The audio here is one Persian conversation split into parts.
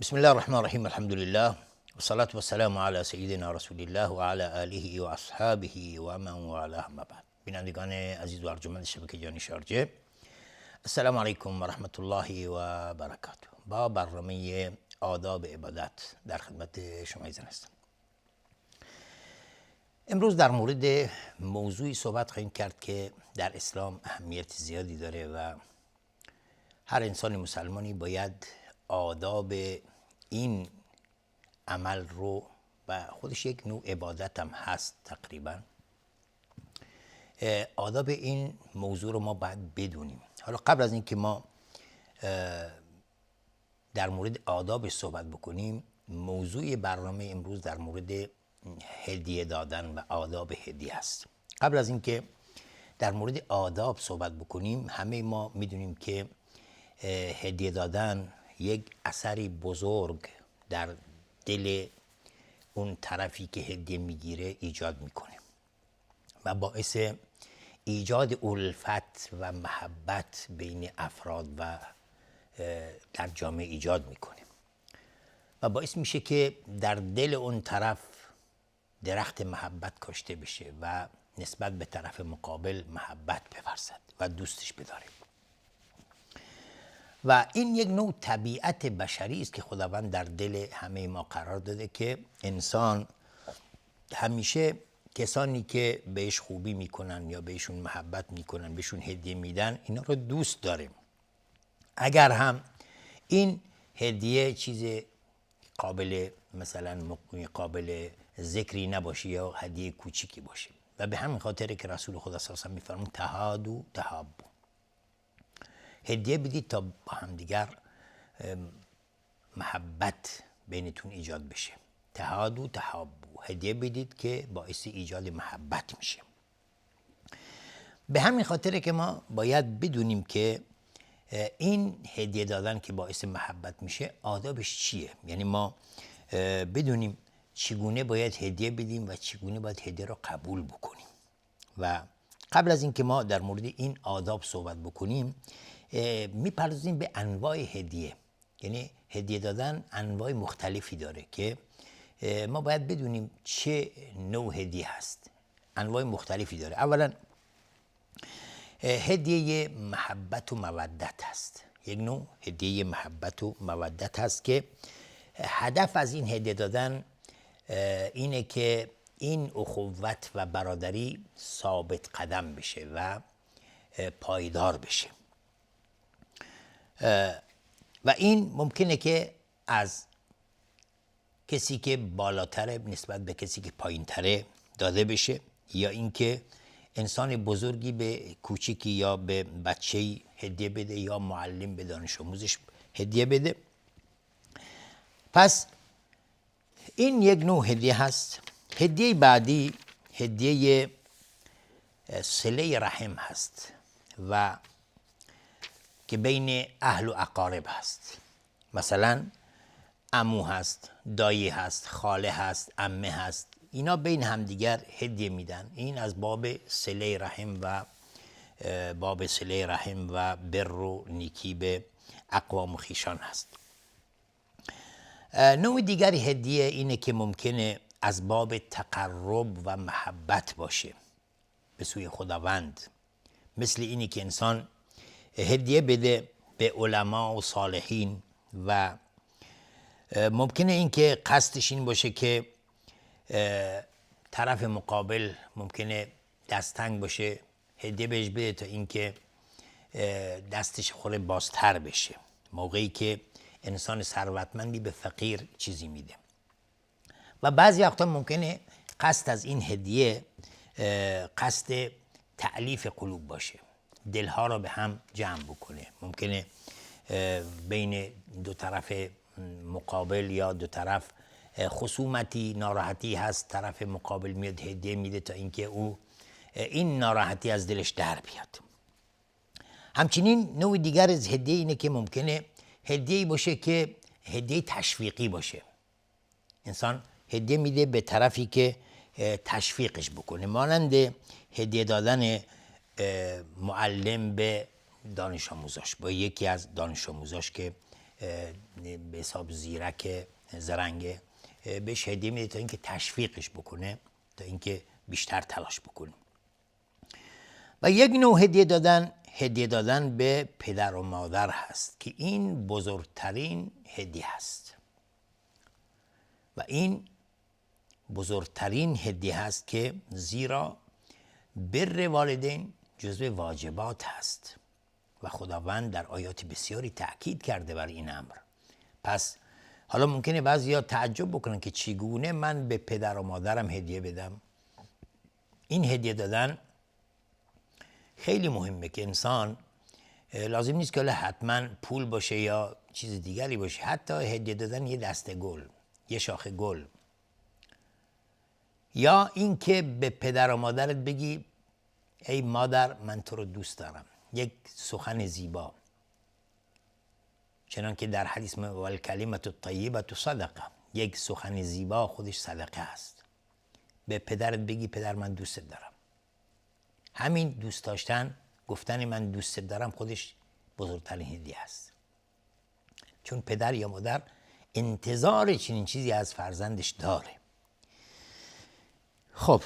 بسم الله الرحمن الرحیم. الحمد لله و صلاة و سلام علی سیدنا رسول الله و علی آله و اصحابه و من والاه. اما بعد، بینندگان عزیز و ارجمند شبکه جانی شارجه، السلام علیکم و رحمت الله و برکاته. با برنامه آداب عبادت در خدمت شما هستم. امروز در مورد موضوعی صحبت خواهیم کرد که در اسلام اهمیت زیادی داره و هر انسان مسلمانی باید آداب این عمل رو، و خودش یک نوع عبادت هم هست تقریبا، آداب این موضوع رو ما باید بدونیم. حالا قبل از اینکه ما در مورد آداب صحبت بکنیم، موضوع برنامه امروز در مورد هدیه دادن و آداب هدیه است. قبل از اینکه در مورد آداب صحبت بکنیم، همه ما میدونیم که هدیه دادن یک اثری بزرگ در دل اون طرفی که هدیه میگیره ایجاد میکنه و باعث ایجاد الفت و محبت بین افراد و در جامعه ایجاد میکنه و باعث میشه که در دل اون طرف درخت محبت کاشته بشه و نسبت به طرف مقابل محبت بورزد و دوستش بداره. و این یک نوع طبیعت بشری است که خداوند در دل همه ما قرار داده که انسان همیشه کسانی که بهش خوبی میکنن یا بهشون محبت میکنن، بهشون هدیه میدن، اینا رو دوست داره. اگر هم این هدیه چیز قابل قابل ذکری نباشه یا هدیه کوچیکی باشه. و به همین خاطر که رسول خدا صلی الله علیه و آله میفرمون تهادوا تهابوا، هدیه بدید تا با همدیگر محبت بینتون ایجاد بشه. تهادوا تهابوا، هدیه بدید که باعث ایجاد محبت میشه. به همین خاطر که ما باید بدونیم که این هدیه دادن که باعث محبت میشه آدابش چیه. یعنی ما بدونیم چگونه باید هدیه بدیم و چگونه باید هدیه رو قبول بکنیم. و قبل از اینکه ما در مورد این آداب صحبت بکنیم، میپردازیم به انواع هدیه. یعنی هدیه دادن انواع مختلفی داره که ما باید بدونیم چه نوع هدیه هست. انواع مختلفی داره. اولا هدیه محبت و مودت هست. یک نوع هدیه محبت و مودت هست که هدف از این هدیه دادن اینه که این اخوت و برادری ثابت قدم بشه و پایدار بشه. و این ممکنه که از کسی که بالاتره نسبت به کسی که پایینتره داده بشه، یا اینکه انسان بزرگی به کوچیکی یا به بچه‌ای هدیه بده، یا معلم به دانش آموزش هدیه بده. پس این یک نوع هدیه هست. هدیه بعدی هدیه صله رحم هست و که بین اهل و اقارب هست. مثلا عمو هست، دایی هست، خاله هست، عمه هست. اینا بین همدیگر هدیه میدن. این از باب صله رحم و بر و نیکی به اقوام و خویشان هست. نوع دیگری هدیه اینه که ممکنه از باب تقرب و محبت باشه به سوی خداوند. مثل اینی که انسان هدیه بده به علما و صالحین و ممکنه این که قصدش این باشه که طرف مقابل ممکنه دستتنگ باشه، هدیه بهش بده تا اینکه دستش خوره بازتر بشه. موقعی که انسان ثروتمندی به فقیر چیزی میده. و بعضی وقتا ممکنه قصد از این هدیه قصد تألیف قلوب باشه، دلها را به هم جمع بکنه. ممکنه بین دو طرف مقابل یا دو طرف خصومتی، ناراحتی هست، طرف مقابل میاد هدیه میده تا اینکه او این ناراحتی از دلش در بیاد. همچنین نوع دیگر از هدیه اینه که ممکنه هدیه‌ای باشه که هدیه تشویقی باشه. انسان هدیه میده به طرفی که تشویقش بکنه، مانند هدیه دادن معلم به دانش آموزاش، با یکی از دانش آموزاش که به حساب زیرک زرنگه بهش هدیه میده تا اینکه تشویقش بکنه، تا اینکه بیشتر تلاش بکنه. و یک نوع هدیه دادن به پدر و مادر هست که این بزرگترین هدیه هست و این بزرگترین هدیه هست که زیرا بر والدین جزو واجبات هست و خداوند در آیات بسیاری تأکید کرده بر این امر. پس حالا ممکنه بعضیا تعجب بکنن که چگونه من به پدر و مادرم هدیه بدم. این هدیه دادن خیلی مهمه که انسان لازم نیست که حتما پول باشه یا چیز دیگری باشه، حتی هدیه دادن یه دسته گل، یه شاخه گل، یا اینکه به پدر و مادرت بگی ای مادر من تو رو دوست دارم، یک سخن زیبا، چنان که در حدیث والکلمة الطیبة صدقه، یک سخن زیبا خودش صدقه است. به پدرت بگی پدر من دوست دارم، همین دوست داشتن، گفتن من دوست دارم خودش بزرگترین هدیه است، چون پدر یا مادر انتظار چنین چیزی از فرزندش داره. خب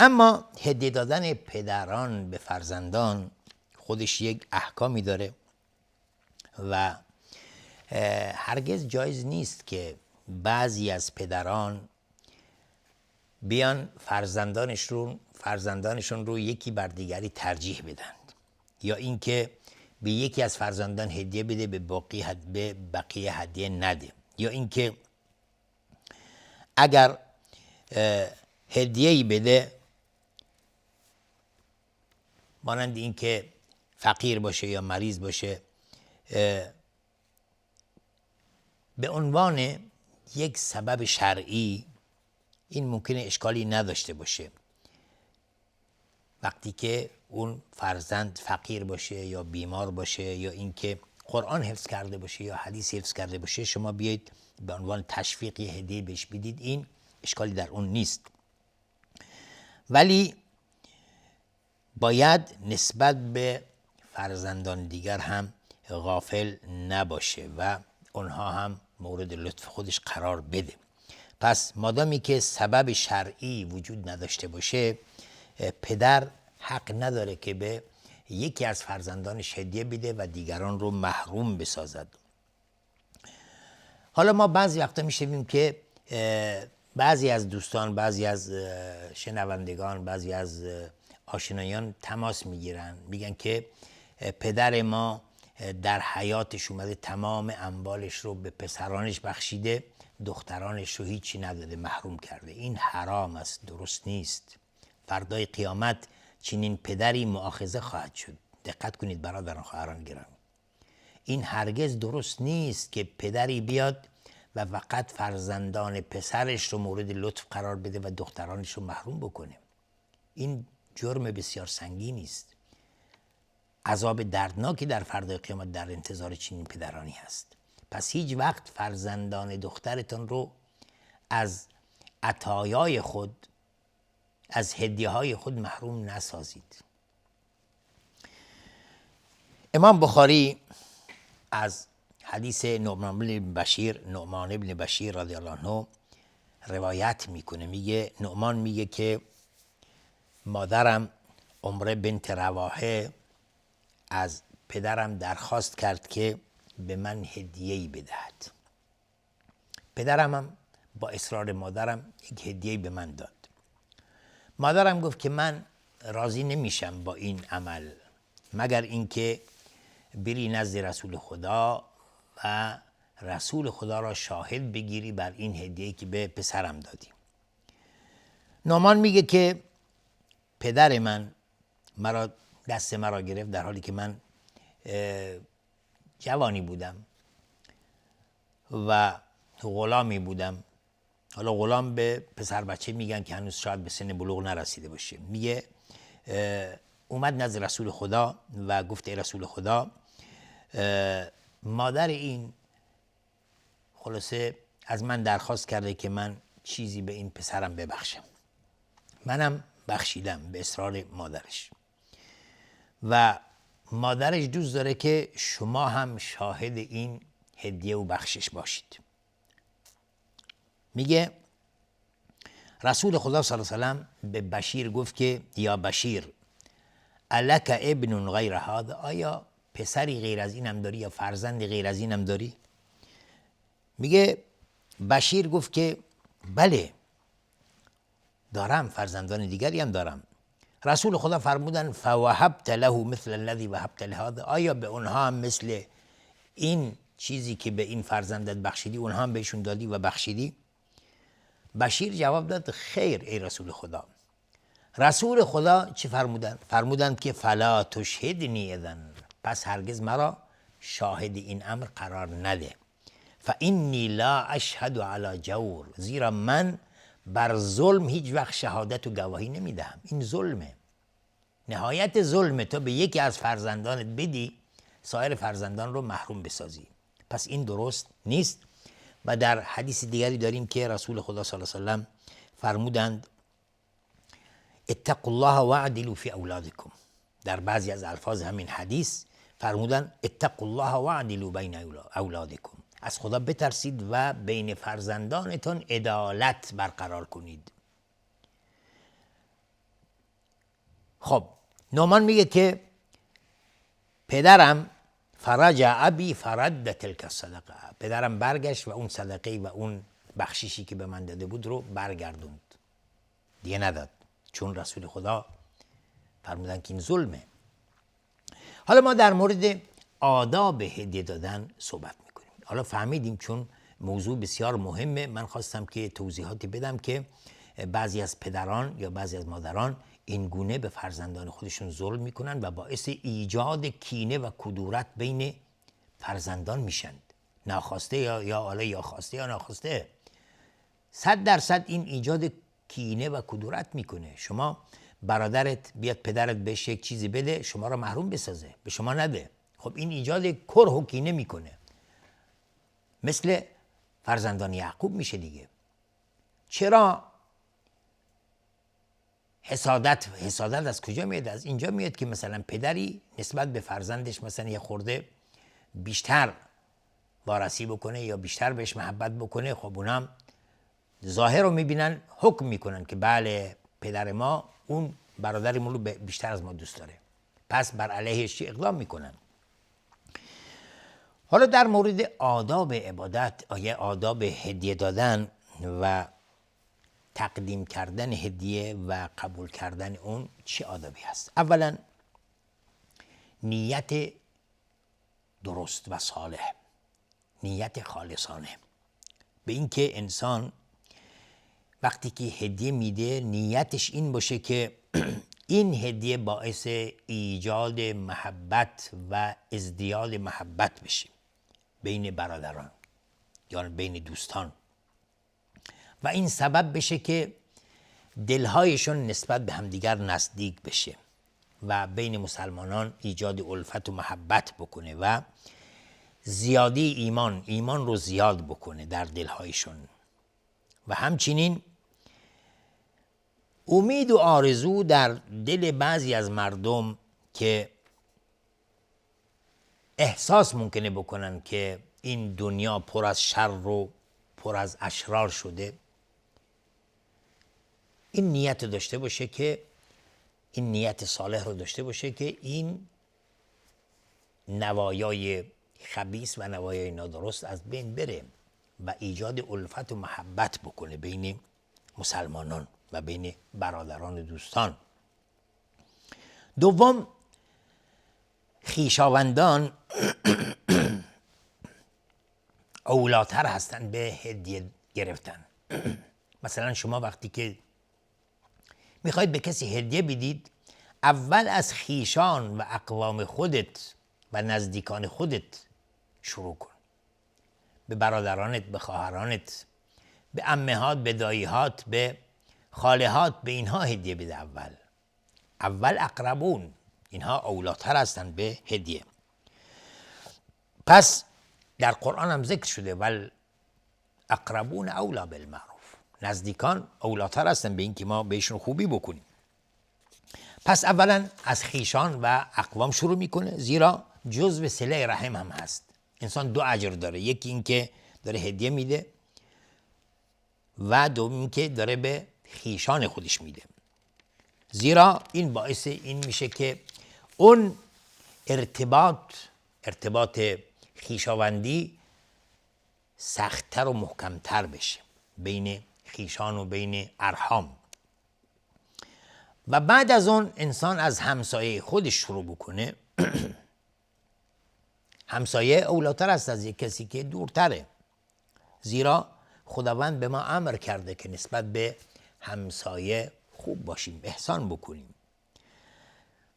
اما هدیه دادن پدران به فرزندان خودش یک احکامی داره و هرگز جایز نیست که بعضی از پدران بیان فرزندانشون رو یکی بر دیگری ترجیح بدند، یا اینکه به یکی از فرزندان هدیه بده به بقیه هدیه نده، یا اینکه اگر هدیه‌ای بده مانند اینکه فقیر باشه یا مریض باشه به عنوان یک سبب شرعی، این ممکنه اشکالی نداشته باشه وقتی که اون فرزند فقیر باشه یا بیمار باشه یا اینکه قرآن حفظ کرده باشه یا حدیث حفظ کرده باشه، شما بیایید به عنوان تشویق یه هدیه بهش بدید، این اشکالی در اون نیست. ولی باید نسبت به فرزندان دیگر هم غافل نباشه و اونها هم مورد لطف خودش قرار بده. پس مادامی که سبب شرعی وجود نداشته باشه، پدر حق نداره که به یکی از فرزندانش هدیه بده و دیگران رو محروم بسازد. حالا ما بعضی وقتا میشنویم که بعضی از دوستان، بعضی از شنوندگان، بعضی از آشنایان تماس میگیرن، میگن که پدر ما در حیاتش اومده تمام اموالش رو به پسرانش بخشیده، دخترانش رو هیچی نداده، محروم کرده. این حرام است، درست نیست. فردای قیامت چنین پدری مؤاخذه خواهد شد. دقت کنید برادران خواهران گرامی، این هرگز درست نیست که پدری بیاد و فقط فرزندان پسرش رو مورد لطف قرار بده و دخترانش رو محروم بکنه. این جرم بسیار سنگینی است. عذاب دردناکی در فردای قیامت در انتظار چنین پدرانی هست. پس هیچ وقت فرزندان دخترتان رو از عطایای خود، از هدیه‌های خود محروم نسازید. امام بخاری از حدیث نعمان بن بشیر رضی الله عنه روایت میکنه. نعمان میگه که مادرم عمره بنت رواحه از پدرم درخواست کرد که به من هدیه‌ای بدهد. پدرم هم با اصرار مادرم یک هدیه‌ای به من داد. مادرم گفت که من راضی نمیشم با این عمل مگر اینکه بری نزد رسول خدا و رسول خدا را شاهد بگیری بر این هدیه‌ای که به پسرم دادی. نعمان میگه که پدر من دست مرا گرفت در حالی که من جوانی بودم و غلامی بودم. حالا غلام به پسر بچه میگن که هنوز شاید به سن بلوغ نرسیده باشه. میگه اومد نزد رسول خدا و گفت ای رسول خدا، مادر این خلاصه از من درخواست کرده که من چیزی به این پسرم ببخشم. منم بخشیدم به اصرار مادرش و مادرش دوست داره که شما هم شاهد این هدیه و بخشش باشید. میگه رسول خدا صلی الله علیه و سلم به بشیر گفت که یا بشیر الک ابن غیر هذا، آیا پسری غیر از اینم داری یا فرزندی غیر از اینم داری؟ میگه بشیر گفت که بله دارم، فرزندان دیگری هم دارم. رسول خدا فرمودن فوهبت له مثل الذی وهبت لهذا، آیا به اونها هم مثل این چیزی که به این فرزندت بخشیدی اونها هم بهشون دادی و بخشیدی؟ بشیر جواب داد خیر ای رسول خدا. رسول خدا چی فرمودن؟ فرمودن که فلا تشهدنی اذن، پس هرگز مرا شاهد این امر قرار نده. فانی لا اشهد علی جور، زیرا من بر ظلم هیچ وقت شهادت و گواهی نمیدهم. این ظلمه، نهایت ظلمه تا به یکی از فرزندانت بدی سایر فرزندان رو محروم بسازی. پس این درست نیست. و در حدیث دیگری داریم که رسول خدا صلی الله علیه و سلم فرمودند اتقوا الله واعدلوا فی اولادکم. در بعضی از الفاظ همین حدیث فرمودن اتقوا الله واعدلوا بین اولادکم، از خدا بترسید و بین فرزندانتان عدالت برقرار کنید. خب نعمان میگه که پدرم فرجع ابی فرد تلک الصدقه، پدرم برگشت و اون صدقه و اون بخشیشی که به من داده بود رو برگردوند، دیگه نداد، چون رسول خدا فرمودن که این ظلمه. حالا ما در مورد آداب هدیه دادن صحبت میکنیم. حالا فهمیدیم چون موضوع بسیار مهمه، من خواستم که توضیحاتی بدم که بعضی از پدران یا بعضی از مادران این گونه به فرزندان خودشون ظلم میکنن و باعث ایجاد کینه و کدورت بین فرزندان میشن، ناخواسته یا خواسته یا ناخواسته. 100% این ایجاد کینه و کدورت میکنه. شما برادرت بیاد پدرت بهش یک چیزی بده شما را محروم بسازه، به شما نده، خب این ایجاد کره و کینه میکنه. مثل فرزندان یعقوب میشه دیگه. چرا حسادت از کجا میاد؟ از اینجا میاد که مثلا پدری نسبت به فرزندش مثلا یه خورده بیشتر وارسی بکنه یا بیشتر بهش محبت بکنه، خب اونم ظاهر رو میبینن، حکم میکنن که بله پدر ما اون برادرمون رو بیشتر از ما دوست داره، پس بر علیهش اقدام میکنن. حالا در مورد آداب عبادت، آداب هدیه دادن و تقدیم کردن هدیه و قبول کردن اون چه آدابی هست؟ اولا نیت درست و صالح، نیت خالصانه، به اینکه انسان وقتی که هدیه میده نیتش این باشه که این هدیه باعث ایجاد محبت و ازدیاد محبت بشه بین برادران یا بین دوستان و این سبب بشه که دلهایشون نسبت به همدیگر نزدیک بشه و بین مسلمانان ایجاد الفت و محبت بکنه و زیادی ایمان رو زیاد بکنه در دلهایشون. و همچنین امید و آرزو در دل بعضی از مردم که احساس ممکنه بکنن که این دنیا پر از شر و پر از اشرار شده، این نیت داشته باشه که این نیت صالح رو داشته باشه که این نوایای خبیث و نوایای نادرست از بین بره و ایجاد الفت و محبت بکنه بین مسلمانان و بین برادران و دوستان. دوم، خویشاوندان اولاتر هستن به هدیه گرفتن. مثلا شما وقتی که میخواید به کسی هدیه بدید، اول از خویشان و اقوام خودت و نزدیکان خودت شروع کن. به برادرانت، به خواهرانت، به عمهات، به داییهات، به خالهات، به اینها هدیه بده. اول اقربون، اینها اولاتر هستن به هدیه. پس در قرآن هم ذکر شده ول اقربون اولا بالمعروف، نزدیکان اولاتر هستن به این که ما بهشون خوبی بکنیم. پس اولا از خویشان و اقوام شروع میکنه، زیرا جزو صله رحم هم هست. انسان دو اجر داره، یکی این که داره هدیه میده و دوم این که داره به خیشان خودش میده. زیرا این باعث این میشه که اون ارتباط خیشاوندی سختتر و محکمتر بشه بین خیشان و بین ارحام. و بعد از اون انسان از همسایه خودش شروع بکنه. همسایه اولاتر است از یک کسی که دورتره، زیرا خداوند به ما امر کرده که نسبت به همسایه خوب باشیم، احسان بکنیم.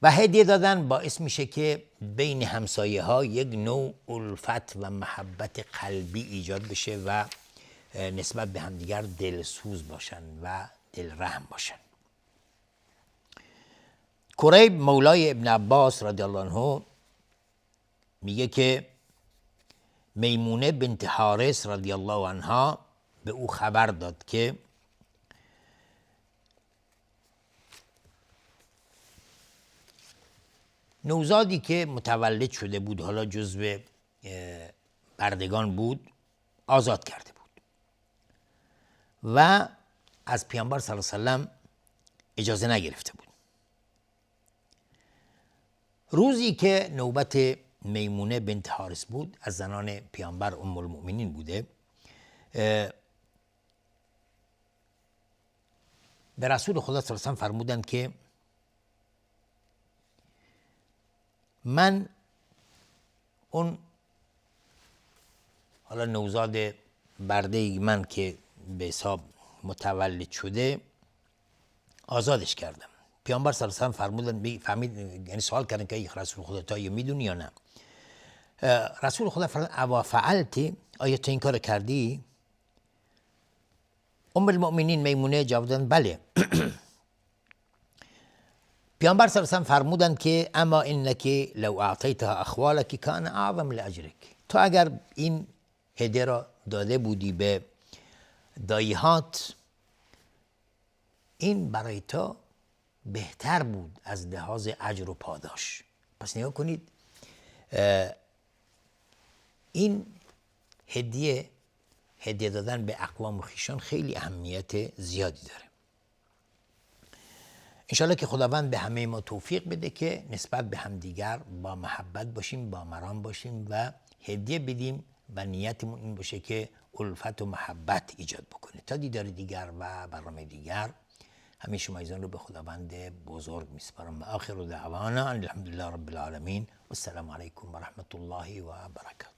و هدیه دادن باعث میشه که بین همسایه ها یک نوع الفت و محبت قلبی ایجاد بشه و نسبت به همدیگر دلسوز باشن و دلرحم باشن. کریب مولای ابن عباس رضی الله عنه میگه که میمونه بنت حارث رضی الله عنها به او خبر داد که نوزادی که متولد شده بود، حالا جزو بردگان بود، آزاد کرده بود و از پیامبر صلی الله علیه و سلم اجازه نگرفته بود. روزی که نوبت میمونه بنت حارث بود، از زنان پیامبر ام المؤمنین بوده، به رسول خدا صلی الله علیه و سلم فرمودند که من اون حالا نوزاد برده من که به حساب متولد شده آزادش کردم. پیامبر صلی الله علیه و سلم فرمودن، یعنی سوال کردن که ای رسول خدا تا میدونی یا نه؟ رسول خدا فرمودن اوا فعلتی، آیا تو این کار کردی؟ ام المؤمنین میمونه جواب دادن بله. پیامبر صلی الله علیه و سلم فرمودند که اما انک لو اعطیتها اخوالک کان اعظم لاجرک، تو اگر این هدیه را داده بودی به دایی‌هات، این برای تو بهتر بود از لحاظ اجر و پاداش. پس نگاه کنید، این هدیه دادن به اقوام و خویشان خیلی اهمیت زیادی داره. انشالله که خداوند به همه ما توفیق بده که نسبت به همدیگر با محبت باشیم، با مرام باشیم و هدیه بدیم و نیتمون این باشه که الفت و محبت ایجاد بکنه. تا دیدار دیگر و برنامه دیگر، همه شما ایزان رو به خداوند بزرگ میسپارم و آخر دعوانا الحمدلله رب العالمین و السلام علیکم و رحمت الله و برکاته.